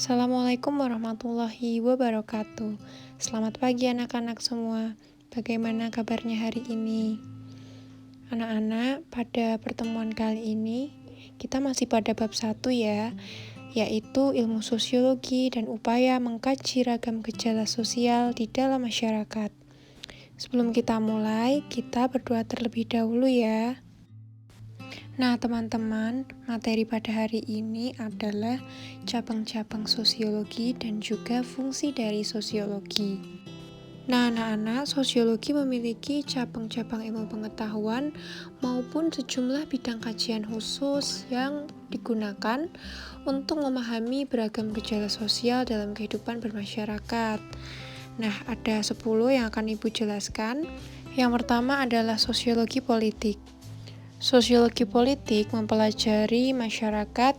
Assalamualaikum warahmatullahi wabarakatuh. Selamat pagi anak-anak semua. Bagaimana kabarnya hari ini? Anak-anak, pada pertemuan kali ini kita masih pada bab 1 ya, yaitu ilmu sosiologi dan upaya mengkaji ragam gejala sosial di dalam masyarakat. Sebelum kita mulai, kita berdoa terlebih dahulu ya. Nah, teman-teman, materi pada hari ini adalah cabang-cabang sosiologi dan juga fungsi dari sosiologi. Nah, anak-anak, sosiologi memiliki cabang-cabang ilmu pengetahuan maupun sejumlah bidang kajian khusus yang digunakan untuk memahami beragam gejala sosial dalam kehidupan bermasyarakat. Nah, ada 10 yang akan Ibu jelaskan. Yang pertama adalah sosiologi politik. Sosiologi politik mempelajari masyarakat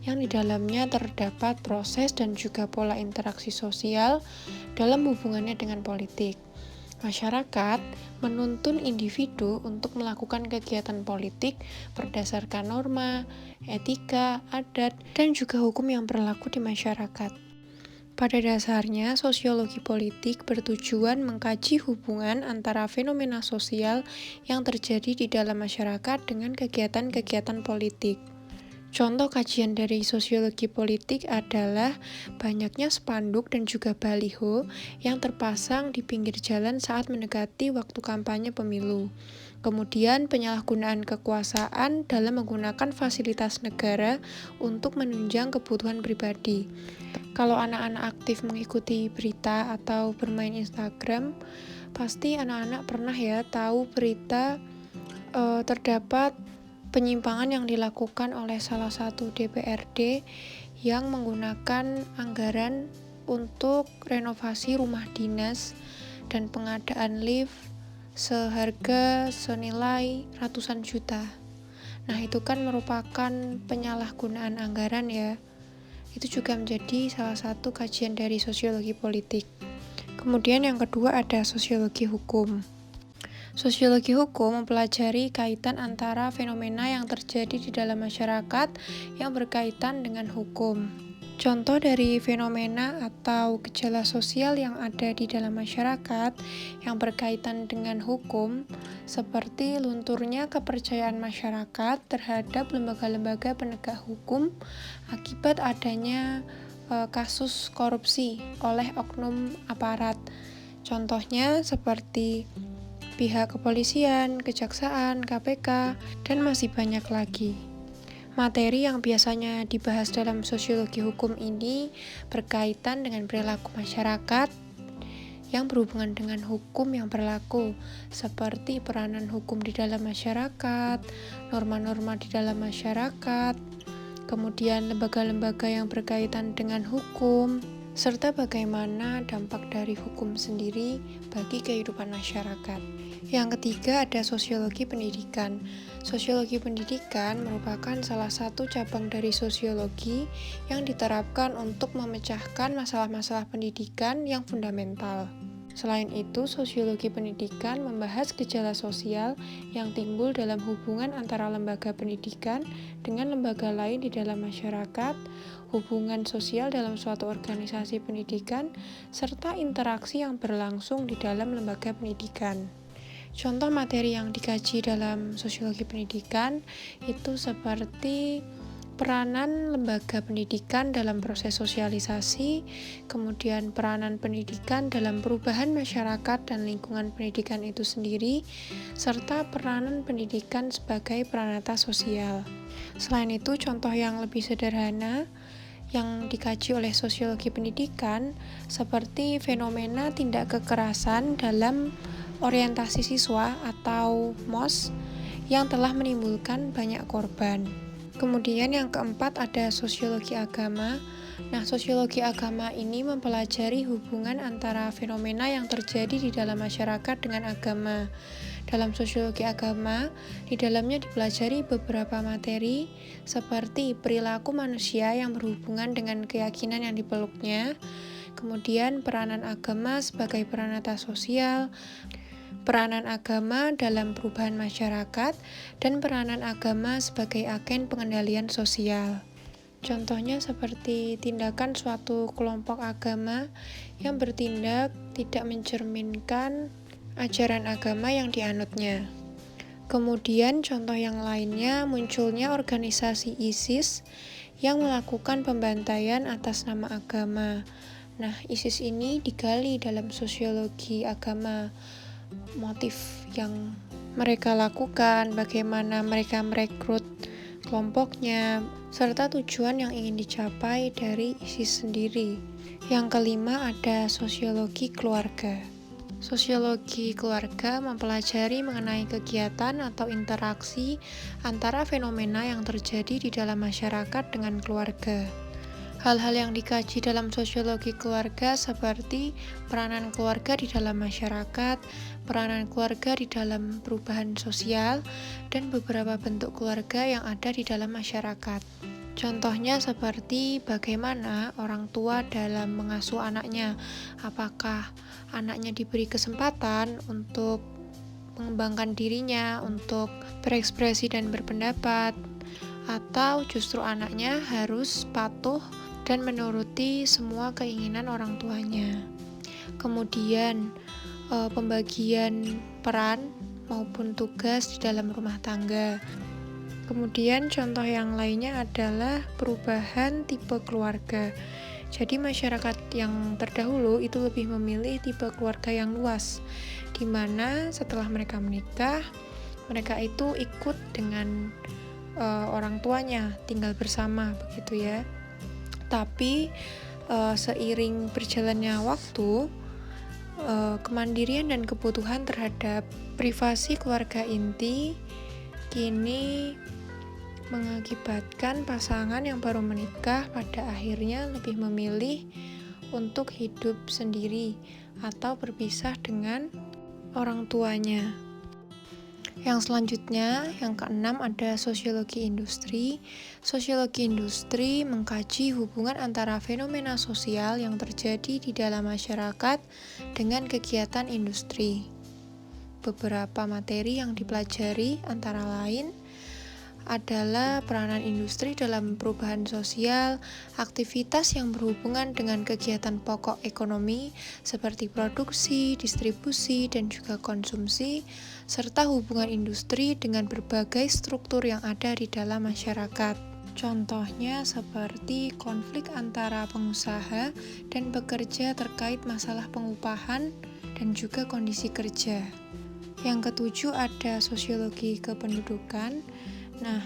yang di dalamnya terdapat proses dan juga pola interaksi sosial dalam hubungannya dengan politik. Masyarakat menuntun individu untuk melakukan kegiatan politik berdasarkan norma, etika, adat, dan juga hukum yang berlaku di masyarakat. Pada dasarnya, sosiologi politik bertujuan mengkaji hubungan antara fenomena sosial yang terjadi di dalam masyarakat dengan kegiatan-kegiatan politik. Contoh kajian dari sosiologi politik adalah banyaknya spanduk dan juga baliho yang terpasang di pinggir jalan saat mendekati waktu kampanye pemilu. Kemudian penyalahgunaan kekuasaan dalam menggunakan fasilitas negara untuk menunjang kebutuhan pribadi. Kalau anak-anak aktif mengikuti berita atau bermain Instagram, pasti anak-anak pernah ya tahu berita terdapat penyimpangan yang dilakukan oleh salah satu DPRD yang menggunakan anggaran untuk renovasi rumah dinas dan pengadaan lift seharga senilai ratusan juta. Nah, itu kan merupakan penyalahgunaan anggaran ya. Itu juga menjadi salah satu kajian dari sosiologi politik. Kemudian yang kedua ada sosiologi hukum. Sosiologi hukum mempelajari kaitan antara fenomena yang terjadi di dalam masyarakat yang berkaitan dengan hukum. Contoh dari fenomena atau gejala sosial yang ada di dalam masyarakat yang berkaitan dengan hukum, seperti lunturnya kepercayaan masyarakat terhadap lembaga-lembaga penegak hukum akibat adanya kasus korupsi oleh oknum aparat. Contohnya seperti pihak kepolisian, kejaksaan, KPK, dan masih banyak lagi. Materi yang biasanya dibahas dalam sosiologi hukum ini berkaitan dengan perilaku masyarakat yang berhubungan dengan hukum yang berlaku, seperti peranan hukum di dalam masyarakat, norma-norma di dalam masyarakat, kemudian lembaga-lembaga yang berkaitan dengan hukum, serta bagaimana dampak dari hukum sendiri bagi kehidupan masyarakat. Yang ketiga ada sosiologi pendidikan. Sosiologi pendidikan merupakan salah satu cabang dari sosiologi yang diterapkan untuk memecahkan masalah-masalah pendidikan yang fundamental. Selain itu, sosiologi pendidikan membahas gejala sosial yang timbul dalam hubungan antara lembaga pendidikan dengan lembaga lain di dalam masyarakat, hubungan sosial dalam suatu organisasi pendidikan, serta interaksi yang berlangsung di dalam lembaga pendidikan. Contoh materi yang dikaji dalam sosiologi pendidikan itu seperti peranan lembaga pendidikan dalam proses sosialisasi, kemudian peranan pendidikan dalam perubahan masyarakat dan lingkungan pendidikan itu sendiri, serta peranan pendidikan sebagai peranata sosial. Selain itu, contoh yang lebih sederhana yang dikaji oleh sosiologi pendidikan seperti fenomena tindak kekerasan dalam orientasi siswa atau MOS yang telah menimbulkan banyak korban. Kemudian yang keempat ada sosiologi agama. Nah, sosiologi agama ini mempelajari hubungan antara fenomena yang terjadi di dalam masyarakat dengan agama. Dalam sosiologi agama, di dalamnya dipelajari beberapa materi seperti perilaku manusia yang berhubungan dengan keyakinan yang dipeluknya, kemudian peranan agama sebagai peranata sosial, peranan agama dalam perubahan masyarakat, dan peranan agama sebagai agen pengendalian sosial. Contohnya seperti tindakan suatu kelompok agama yang bertindak tidak mencerminkan ajaran agama yang dianutnya. Kemudian contoh yang lainnya munculnya organisasi ISIS yang melakukan pembantaian atas nama agama. Nah, ISIS ini digali dalam sosiologi agama, motif yang mereka lakukan, bagaimana mereka merekrut kelompoknya, serta tujuan yang ingin dicapai dari ISIS sendiri. Yang kelima ada sosiologi keluarga. Sosiologi keluarga mempelajari mengenai kegiatan atau interaksi antara fenomena yang terjadi di dalam masyarakat dengan keluarga. Hal-hal yang dikaji dalam sosiologi keluarga seperti peranan keluarga di dalam masyarakat, peranan keluarga di dalam perubahan sosial, dan beberapa bentuk keluarga yang ada di dalam masyarakat. Contohnya seperti bagaimana orang tua dalam mengasuh anaknya, apakah anaknya diberi kesempatan untuk mengembangkan dirinya, untuk berekspresi dan berpendapat, atau justru anaknya harus patuh dan menuruti semua keinginan orang tuanya. Kemudian pembagian peran maupun tugas di dalam rumah tangga. Kemudian contoh yang lainnya adalah perubahan tipe keluarga. Jadi masyarakat yang terdahulu itu lebih memilih tipe keluarga yang luas, di mana setelah mereka menikah, mereka itu ikut dengan orang tuanya, tinggal bersama begitu ya. Tapi seiring berjalannya waktu, kemandirian dan kebutuhan terhadap privasi keluarga inti kini mengakibatkan pasangan yang baru menikah pada akhirnya lebih memilih untuk hidup sendiri atau berpisah dengan orang tuanya. Yang selanjutnya, yang keenam ada sosiologi industri. Sosiologi industri mengkaji hubungan antara fenomena sosial yang terjadi di dalam masyarakat dengan kegiatan industri. Beberapa materi yang dipelajari antara lain adalah peranan industri dalam perubahan sosial, aktivitas yang berhubungan dengan kegiatan pokok ekonomi seperti produksi, distribusi, dan juga konsumsi, serta hubungan industri dengan berbagai struktur yang ada di dalam masyarakat. Contohnya seperti konflik antara pengusaha dan pekerja terkait masalah pengupahan dan juga kondisi kerja. Yang ketujuh ada sosiologi kependudukan. Nah,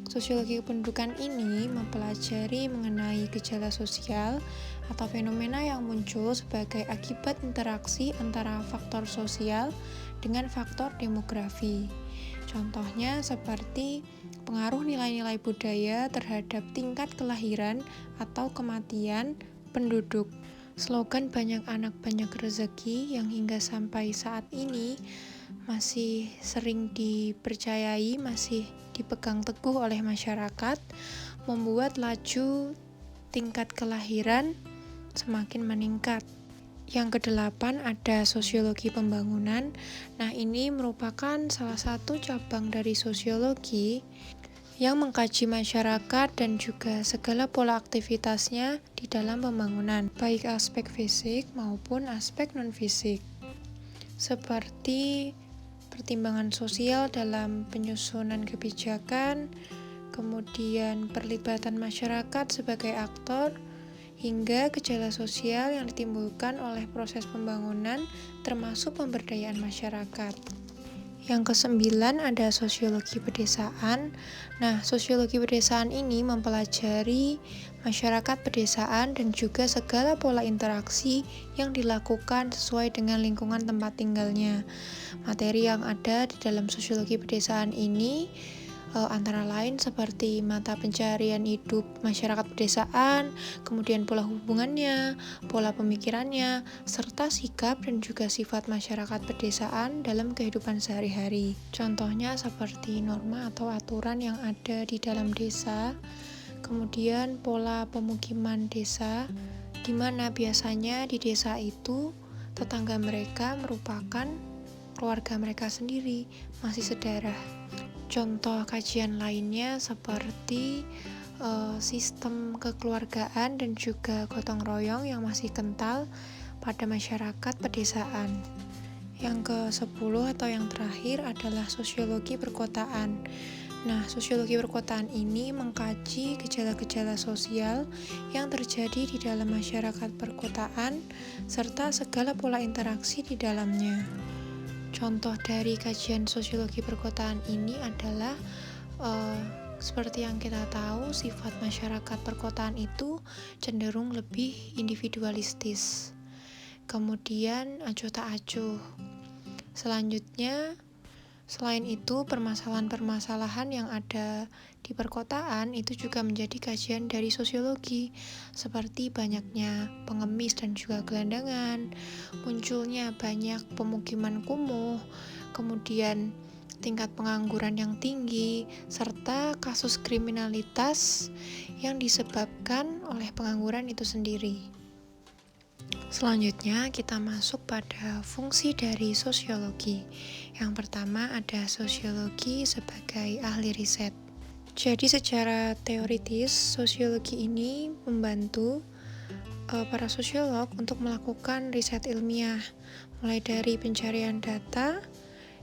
sosiologi kependudukan ini mempelajari mengenai gejala sosial atau fenomena yang muncul sebagai akibat interaksi antara faktor sosial dengan faktor demografi. Contohnya seperti pengaruh nilai-nilai budaya terhadap tingkat kelahiran atau kematian penduduk. Slogan banyak anak banyak rezeki yang hingga sampai saat ini masih sering dipercayai, masih dipegang teguh oleh masyarakat, membuat laju tingkat kelahiran semakin meningkat. Yang kedelapan ada sosiologi pembangunan. Nah, ini merupakan salah satu cabang dari sosiologi yang mengkaji masyarakat dan juga segala pola aktivitasnya di dalam pembangunan, baik aspek fisik maupun aspek non-fisik. Seperti pertimbangan sosial dalam penyusunan kebijakan, kemudian perlibatan masyarakat sebagai aktor, hingga gejala sosial yang ditimbulkan oleh proses pembangunan termasuk pemberdayaan masyarakat. Yang kesembilan ada sosiologi pedesaan. Nah, sosiologi pedesaan ini mempelajari masyarakat pedesaan dan juga segala pola interaksi yang dilakukan sesuai dengan lingkungan tempat tinggalnya. Materi yang ada di dalam sosiologi pedesaan ini antara lain seperti mata pencarian hidup masyarakat pedesaan, kemudian pola hubungannya, pola pemikirannya, serta sikap dan juga sifat masyarakat pedesaan dalam kehidupan sehari-hari. Contohnya seperti norma atau aturan yang ada di dalam desa, kemudian pola pemukiman desa, di mana biasanya di desa itu tetangga mereka merupakan keluarga mereka sendiri, masih sedarah. Contoh kajian lainnya seperti sistem kekeluargaan dan juga gotong royong yang masih kental pada masyarakat pedesaan. Yang ke-10 atau yang terakhir adalah sosiologi perkotaan. Nah, sosiologi perkotaan ini mengkaji gejala-gejala sosial yang terjadi di dalam masyarakat perkotaan serta segala pola interaksi di dalamnya. Contoh dari kajian sosiologi perkotaan ini adalah seperti yang kita tahu, sifat masyarakat perkotaan itu cenderung lebih individualistis. Kemudian acuh tak acuh. Selanjutnya, selain itu permasalahan-permasalahan yang ada di perkotaan itu juga menjadi kajian dari sosiologi, seperti banyaknya pengemis dan juga gelandangan, munculnya banyak pemukiman kumuh, kemudian tingkat pengangguran yang tinggi, serta kasus kriminalitas yang disebabkan oleh pengangguran itu sendiri. Selanjutnya kita masuk pada fungsi dari sosiologi. Yang pertama ada sosiologi sebagai ahli riset. Jadi secara teoritis sosiologi ini membantu para sosiolog untuk melakukan riset ilmiah, mulai dari pencarian data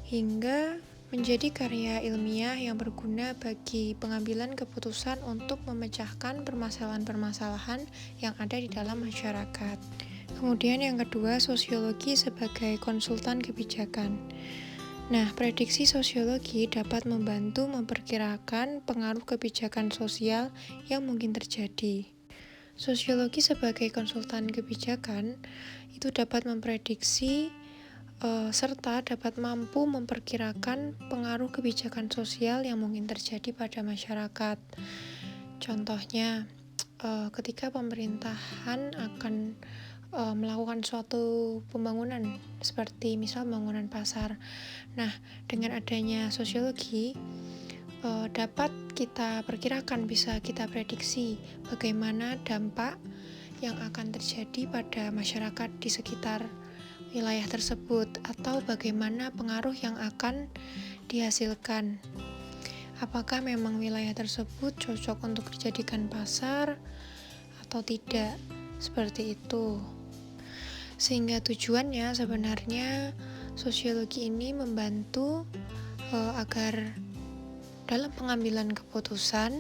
hingga menjadi karya ilmiah yang berguna bagi pengambilan keputusan untuk memecahkan permasalahan-permasalahan yang ada di dalam masyarakat. Kemudian yang kedua, sosiologi sebagai konsultan kebijakan. Nah, prediksi sosiologi dapat membantu memperkirakan pengaruh kebijakan sosial yang mungkin terjadi. Sosiologi sebagai konsultan kebijakan itu dapat memprediksi serta dapat mampu memperkirakan pengaruh kebijakan sosial yang mungkin terjadi pada masyarakat. Contohnya, ketika pemerintahan akan melakukan suatu pembangunan, seperti misal pembangunan pasar. Nah, dengan adanya sosiologi, dapat kita perkirakan, bisa kita prediksi bagaimana dampak yang akan terjadi pada masyarakat di sekitar wilayah tersebut, atau bagaimana pengaruh yang akan dihasilkan. Apakah memang wilayah tersebut cocok untuk dijadikan pasar atau tidak, seperti itu. Sehingga tujuannya sebenarnya sosiologi ini membantu agar dalam pengambilan keputusan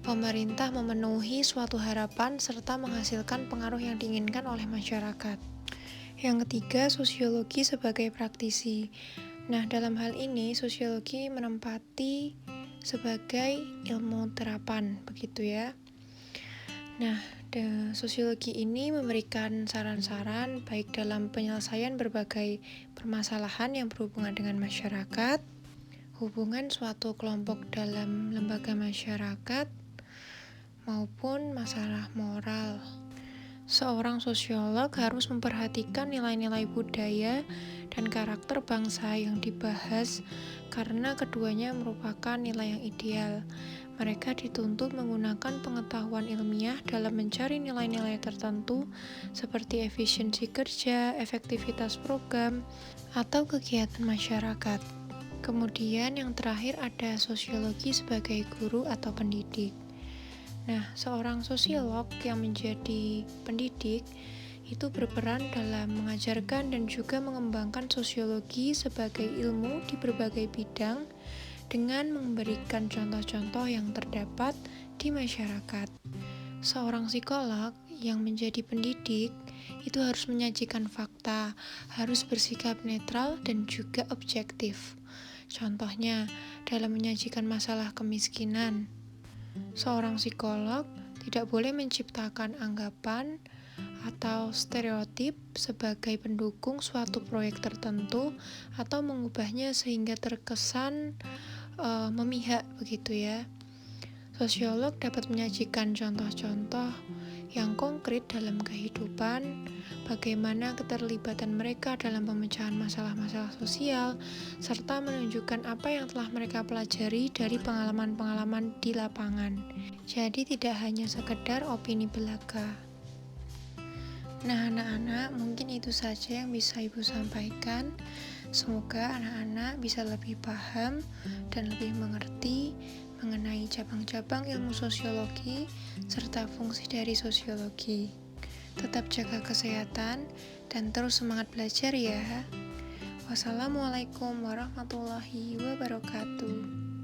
pemerintah memenuhi suatu harapan serta menghasilkan pengaruh yang diinginkan oleh masyarakat. Yang ketiga, sosiologi sebagai praktisi. Nah, dalam hal ini sosiologi menempati sebagai ilmu terapan, begitu ya. Nah, sosiologi ini memberikan saran-saran baik dalam penyelesaian berbagai permasalahan yang berhubungan dengan masyarakat, hubungan suatu kelompok dalam lembaga masyarakat, maupun masalah moral. Seorang sosiolog harus memperhatikan nilai-nilai budaya dan karakter bangsa yang dibahas karena keduanya merupakan nilai yang ideal. Mereka dituntut menggunakan pengetahuan ilmiah dalam mencari nilai-nilai tertentu seperti efisiensi kerja, efektivitas program, atau kegiatan masyarakat. Kemudian yang terakhir ada sosiologi sebagai guru atau pendidik. Nah, seorang sosiolog yang menjadi pendidik itu berperan dalam mengajarkan dan juga mengembangkan sosiologi sebagai ilmu di berbagai bidang dengan memberikan contoh-contoh yang terdapat di masyarakat. Seorang psikolog yang menjadi pendidik itu harus menyajikan fakta, harus bersikap netral dan juga objektif. Contohnya, dalam menyajikan masalah kemiskinan, seorang psikolog tidak boleh menciptakan anggapan atau stereotip sebagai pendukung suatu proyek tertentu atau mengubahnya sehingga terkesan memihak, begitu ya. Sosiolog dapat menyajikan contoh-contoh yang konkret dalam kehidupan, bagaimana keterlibatan mereka dalam pemecahan masalah-masalah sosial, serta menunjukkan apa yang telah mereka pelajari dari pengalaman-pengalaman di lapangan. Jadi tidak hanya sekedar opini belaka. Nah, anak-anak, mungkin itu saja yang bisa Ibu sampaikan. Semoga anak-anak bisa lebih paham dan lebih mengerti mengenai cabang-cabang ilmu sosiologi serta fungsi dari sosiologi. Tetap jaga kesehatan dan terus semangat belajar ya. Wassalamualaikum warahmatullahi wabarakatuh.